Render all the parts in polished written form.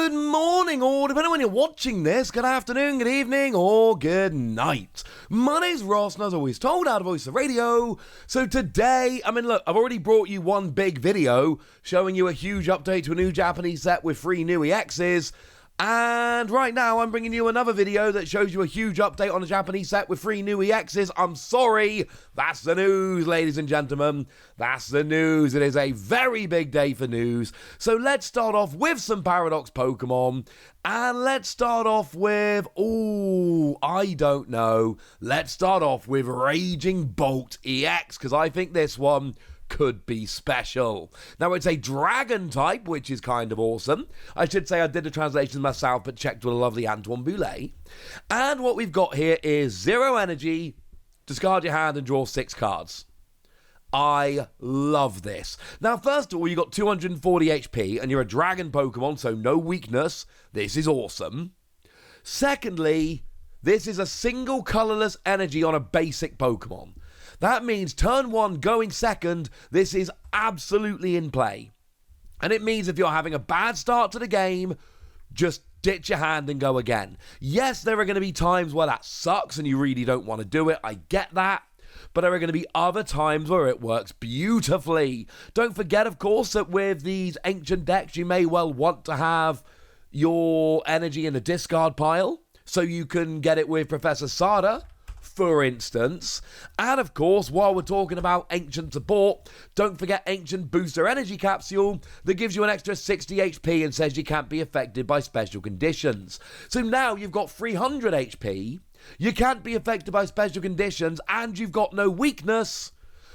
Good morning, or depending on when you're watching this, good afternoon, good evening, or good night. My name's Ross, and as always told, out of Voice of Radio. So today, look, I've already brought you one big video showing you a huge update to a new Japanese set with 3 new EXs. And right now, I'm bringing you another video that shows you a huge update on a Japanese set with 3 new EXs. I'm sorry, that's the news, ladies and gentlemen. That's the news. It is a very big day for news. So let's start off with some Paradox Pokemon. And let's start off with, I don't know. Let's start off with Raging Bolt EX, because I think this one could be special. Now, it's a dragon type, which is kind of awesome. I should say I did the translation myself, but checked with a lovely Antoine Boulet. And what we've got here is 0 energy, discard your hand and draw 6 cards. I love this. Now, first of all, you got 240 HP, and you're a dragon Pokemon, so no weakness. This is awesome. Secondly, this is a single colorless energy on a basic Pokemon. That means turn 1 going second, this is absolutely in play. And it means if you're having a bad start to the game, just ditch your hand and go again. Yes, there are going to be times where that sucks and you really don't want to do it. I get that. But there are going to be other times where it works beautifully. Don't forget, of course, that with these ancient decks, you may well want to have your energy in the discard pile, so you can get it with Professor Sada, for instance. And of course, while we're talking about ancient support, don't forget Ancient Booster Energy Capsule that gives you an extra 60 HP and says you can't be affected by special conditions. So now you've got 300 HP, you can't be affected by special conditions, and you've got no weakness.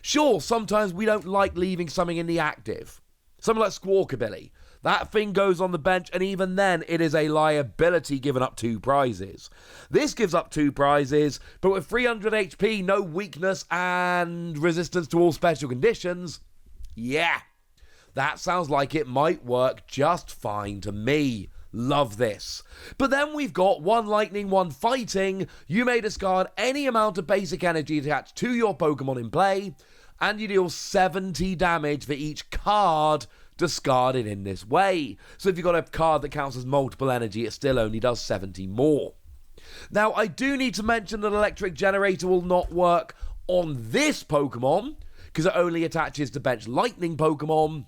Sure, sometimes we don't like leaving something in the active. Something like Squawkabilly. That thing goes on the bench, and even then, it is a liability giving up 2 prizes. This gives up 2 prizes, but with 300 HP, no weakness, and resistance to all special conditions, yeah, that sounds like it might work just fine to me. Love this. But then we've got 1 lightning, 1 fighting. You may discard any amount of basic energy attached to your Pokemon in play, and you deal 70 damage for each card discarded in this way. So if you've got a card that counts as multiple energy, it still only does 70 more. Now, I do need to mention that Electric Generator will not work on this Pokemon, because it only attaches to bench Lightning Pokemon.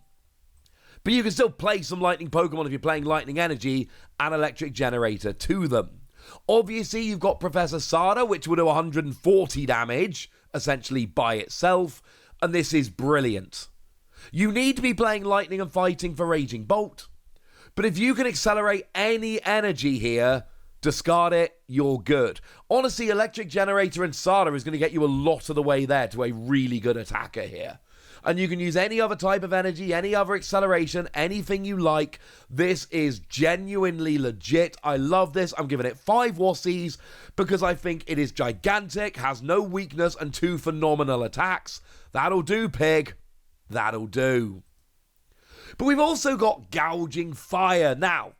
But you can still play some Lightning Pokemon if you're playing Lightning Energy and Electric Generator to them. Obviously, you've got Professor Sada, which will do 140 damage, essentially by itself, and this is brilliant. You need to be playing Lightning and Fighting for Raging Bolt, but if you can accelerate any energy here, discard it, you're good. Honestly, Electric Generator and Sada is going to get you a lot of the way there to a really good attacker here. And you can use any other type of energy, any other acceleration, anything you like. This is genuinely legit. I love this. I'm giving it 5 Wassies because I think it is gigantic, has no weakness, and 2 phenomenal attacks. That'll do, pig. That'll do. But we've also got Gouging Fire. Now,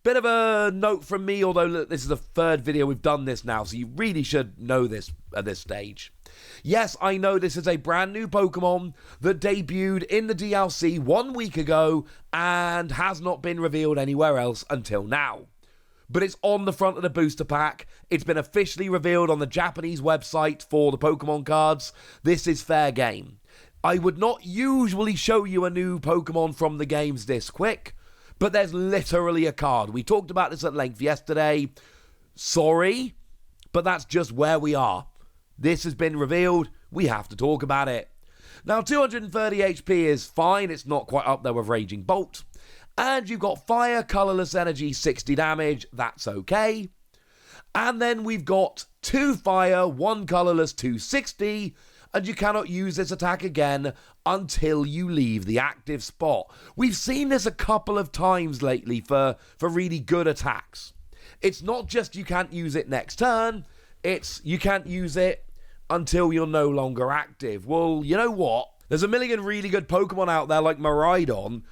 bit of a note from me, although look, this is the 3rd video we've done this now, so you really should know this at this stage. Yes, I know this is a brand new Pokemon that debuted in the DLC 1 week ago and has not been revealed anywhere else until now. But it's on the front of the booster pack. It's been officially revealed on the Japanese website for the Pokemon cards. This is fair game. I would not usually show you a new Pokemon from the games this quick, but there's literally a card. We talked about this at length yesterday. Sorry, but that's just where we are. This has been revealed. We have to talk about it. Now, 230 HP is fine. It's not quite up there with Raging Bolt. And you've got Fire, Colorless Energy, 60 damage. That's okay. And then we've got 2 Fire, 1 Colorless, 260. And you cannot use this attack again until you leave the active spot. We've seen this a couple of times lately for really good attacks. It's not just you can't use it next turn, it's you can't use it until you're no longer active. Well, you know what? There's a million really good Pokemon out there like Miraidon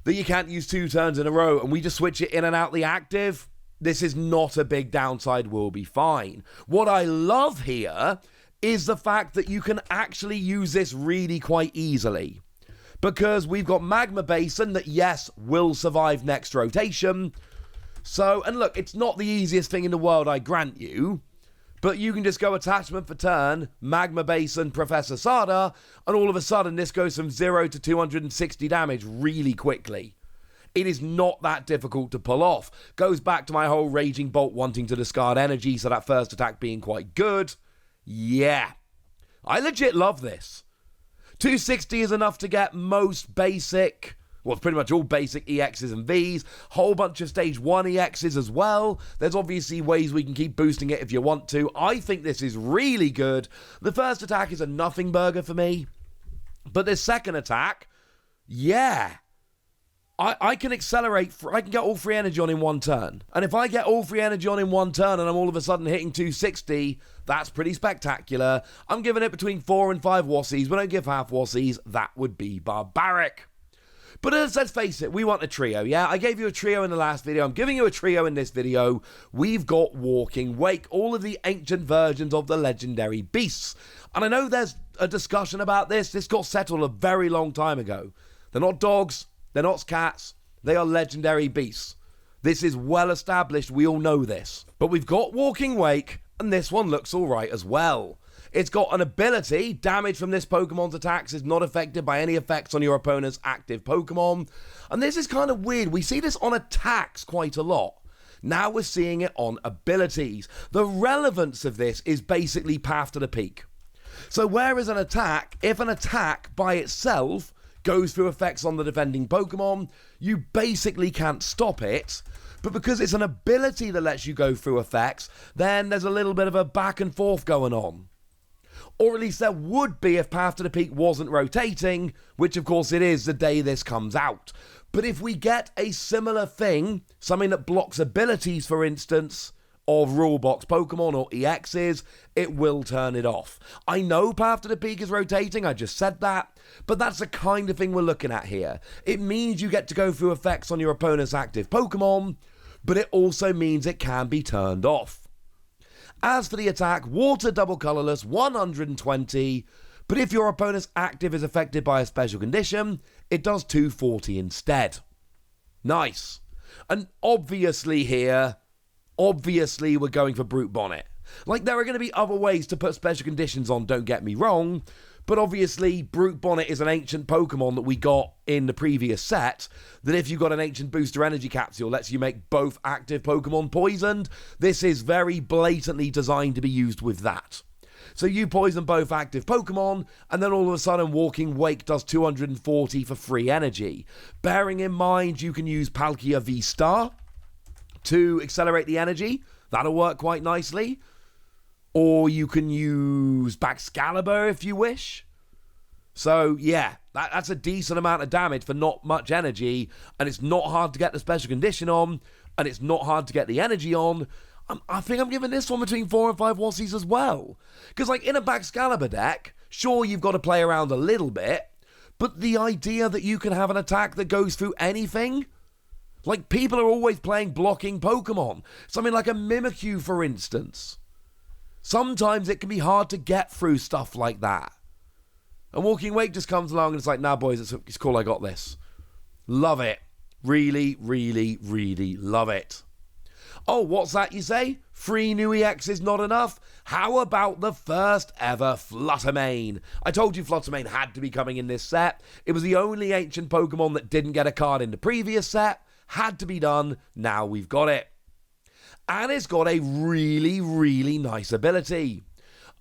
that you can't use 2 turns in a row, and we just switch it in and out the active. This is not a big downside, we'll be fine. What I love here is the fact that you can actually use this really quite easily. Because we've got Magma Basin that, yes, will survive next rotation, So, and look, it's not the easiest thing in the world, I grant you, but you can just go attachment for turn, Magma Basin, Professor Sada, and all of a sudden this goes from 0 to 260 damage really quickly. It is not that difficult to pull off. Goes back to my whole Raging Bolt wanting to discard energy, so that first attack being quite good. Yeah. I legit love this. 260 is enough to get most basic, well, it's pretty much all basic EXs and Vs, whole bunch of stage 1 EXs as well. There's obviously ways we can keep boosting it if you want to. I think this is really good. The first attack is a nothing burger for me, but this second attack, yeah. I can accelerate, I can get all free energy on in one turn. And if I get all free energy on in one turn and I'm all of a sudden hitting 260, that's pretty spectacular. I'm giving it between 4 and 5 wassies. We don't give half wassies. That would be barbaric. But let's face it, we want a trio, yeah? I gave you a trio in the last video. I'm giving you a trio in this video. We've got Walking Wake, all of the ancient versions of the legendary beasts. And I know there's a discussion about this. This got settled a very long time ago. They're not dogs. They're not cats. They are legendary beasts. This is well established. We all know this. But we've got Walking Wake, and this one looks alright as well. It's got an ability. Damage from this Pokemon's attacks is not affected by any effects on your opponent's active Pokemon. And this is kind of weird. We see this on attacks quite a lot. Now we're seeing it on abilities. The relevance of this is basically Path to the Peak. So whereas an attack, if an attack by itself goes through effects on the defending Pokemon, you basically can't stop it. But because it's an ability that lets you go through effects, then there's a little bit of a back and forth going on. Or at least there would be if Path to the Peak wasn't rotating, which of course it is the day this comes out. But if we get a similar thing, something that blocks abilities, for instance, of Rulebox Pokemon or EXs, it will turn it off. I know Path to the Peak is rotating, I just said that, but that's the kind of thing we're looking at here. It means you get to go through effects on your opponent's active Pokemon, but it also means it can be turned off. As for the attack, Water Double Colorless, 120, but if your opponent's active is affected by a special condition, it does 240 instead. Nice. And obviously here, we're going for Brute Bonnet. Like, there are going to be other ways to put special conditions on, don't get me wrong, but obviously Brute Bonnet is an ancient Pokemon that we got in the previous set, that if you got an ancient booster energy capsule, lets you make both active Pokemon poisoned. This is very blatantly designed to be used with that. So you poison both active Pokemon, and then all of a sudden Walking Wake does 240 for free energy. Bearing in mind you can use Palkia V-Star to accelerate the energy. That'll work quite nicely. Or you can use Baxcalibur if you wish. So yeah, that's a decent amount of damage for not much energy, and it's not hard to get the special condition on, and it's not hard to get the energy on. I think I'm giving this one between 4 and 5 wassies as well. Because like in a Baxcalibur deck, sure you've got to play around a little bit, but the idea that you can have an attack that goes through anything, like, people are always playing blocking Pokemon. Something like a Mimikyu, for instance. Sometimes it can be hard to get through stuff like that. And Walking Wake just comes along and it's like, nah, boys, it's cool, I got this. Love it. Really, really, really love it. Oh, what's that, you say? 3 new EX is not enough? How about the first ever Flutter Mane? I told you Flutter Mane had to be coming in this set. It was the only ancient Pokemon that didn't get a card in the previous set. Had to be done, now we've got it. And it's got a really, really nice ability.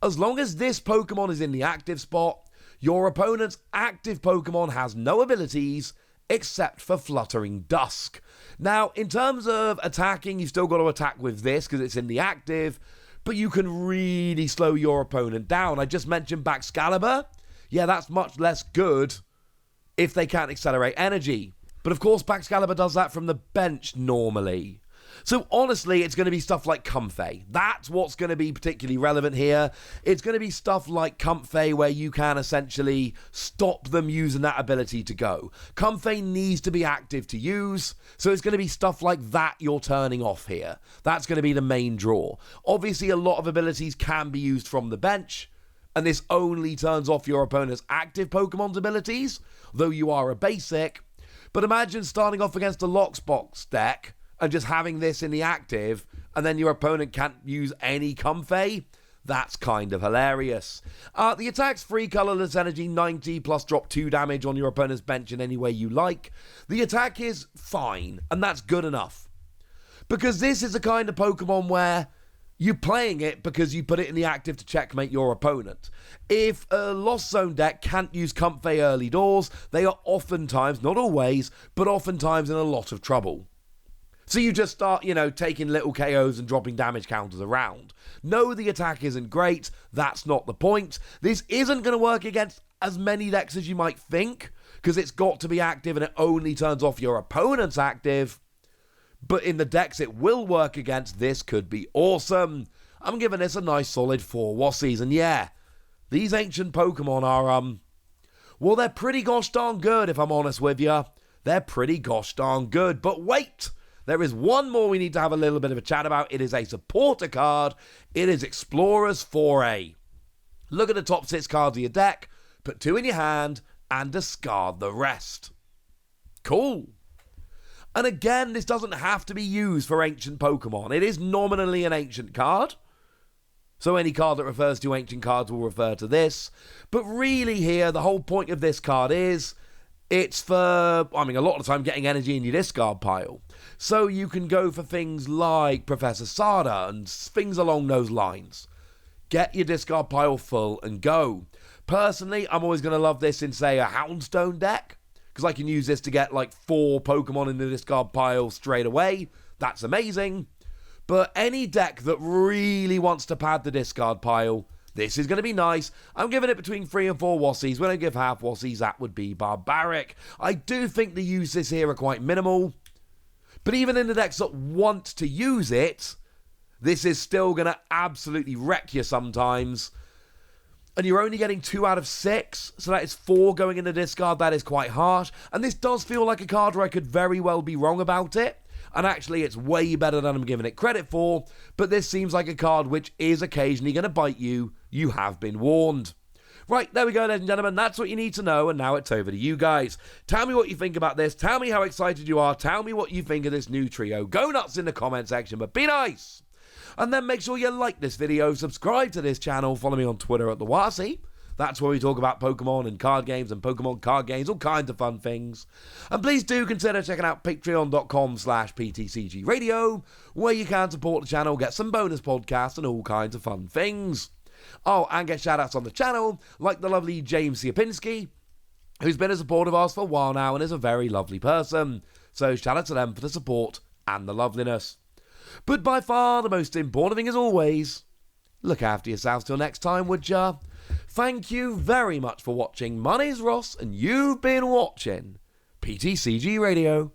As long as this Pokemon is in the active spot, your opponent's active Pokemon has no abilities except for Fluttering Dusk. Now, in terms of attacking, you've still got to attack with this because it's in the active, but you can really slow your opponent down. I just mentioned Baxcalibur. Yeah, that's much less good if they can't accelerate energy. But of course, Baxcalibur does that from the bench normally. So honestly, it's going to be stuff like Comfey. That's what's going to be particularly relevant here. It's going to be stuff like Comfey where you can essentially stop them using that ability to go. Comfey needs to be active to use, so it's going to be stuff like that you're turning off here. That's going to be the main draw. Obviously, a lot of abilities can be used from the bench, and this only turns off your opponent's active Pokemon's abilities, though you are a basic. But imagine starting off against a Locksbox deck and just having this in the active, and then your opponent can't use any Comfey. That's kind of hilarious. The attack's free colorless energy, 90 plus drop 2 damage on your opponent's bench in any way you like. The attack is fine, and that's good enough. Because this is a kind of Pokemon where you're playing it because you put it in the active to checkmate your opponent. If a Lost Zone deck can't use Comfey early doors, they are oftentimes, not always, but oftentimes in a lot of trouble. So you just start, taking little KOs and dropping damage counters around. No, the attack isn't great. That's not the point. This isn't going to work against as many decks as you might think, because it's got to be active and it only turns off your opponent's active. But in the decks it will work against, this could be awesome. I'm giving this a nice solid 4 Wassies. And yeah, these ancient Pokemon are, well, they're pretty gosh darn good, if I'm honest with you. They're pretty gosh darn good. But wait! There is one more we need to have a little bit of a chat about. It is a supporter card. It is Explorer's Foray. Look at the top 6 cards of your deck, put 2 in your hand, and discard the rest. Cool. And again, this doesn't have to be used for ancient Pokemon. It is nominally an ancient card. So any card that refers to ancient cards will refer to this. But really here, the whole point of this card is it's for, a lot of the time getting energy in your discard pile. So you can go for things like Professor Sada and things along those lines. Get your discard pile full and go. Personally, I'm always going to love this in, say, a Houndstone deck, because I can use this to get like 4 Pokemon in the discard pile straight away. That's amazing. But any deck that really wants to pad the discard pile, this is going to be nice. I'm giving it between 3 and 4 Wassies. When I give half Wassies, that would be barbaric. I do think the uses here are quite minimal. But even in the decks that want to use it, this is still going to absolutely wreck you sometimes. And you're only getting 2 out of 6, so that is 4 going in the discard. That is quite harsh. And this does feel like a card where I could very well be wrong about it. And actually, it's way better than I'm giving it credit for. But this seems like a card which is occasionally going to bite you. You have been warned. Right, there we go, ladies and gentlemen. That's what you need to know, and now it's over to you guys. Tell me what you think about this. Tell me how excited you are. Tell me what you think of this new trio. Go nuts in the comment section, but be nice. And then make sure you like this video, subscribe to this channel, follow me on Twitter at The Wasi. That's where we talk about Pokemon and card games and Pokemon card games, all kinds of fun things. And please do consider checking out patreon.com/PTCG Radio, where you can support the channel, get some bonus podcasts and all kinds of fun things. Oh, and get shout-outs on the channel, like the lovely James Siapinski, who's been a supporter of ours for a while now and is a very lovely person. So shout out to them for the support and the loveliness. But by far the most important thing, as always, look after yourselves till next time, would ya? Thank you very much for watching. My name's Ross, and you've been watching PTCG Radio.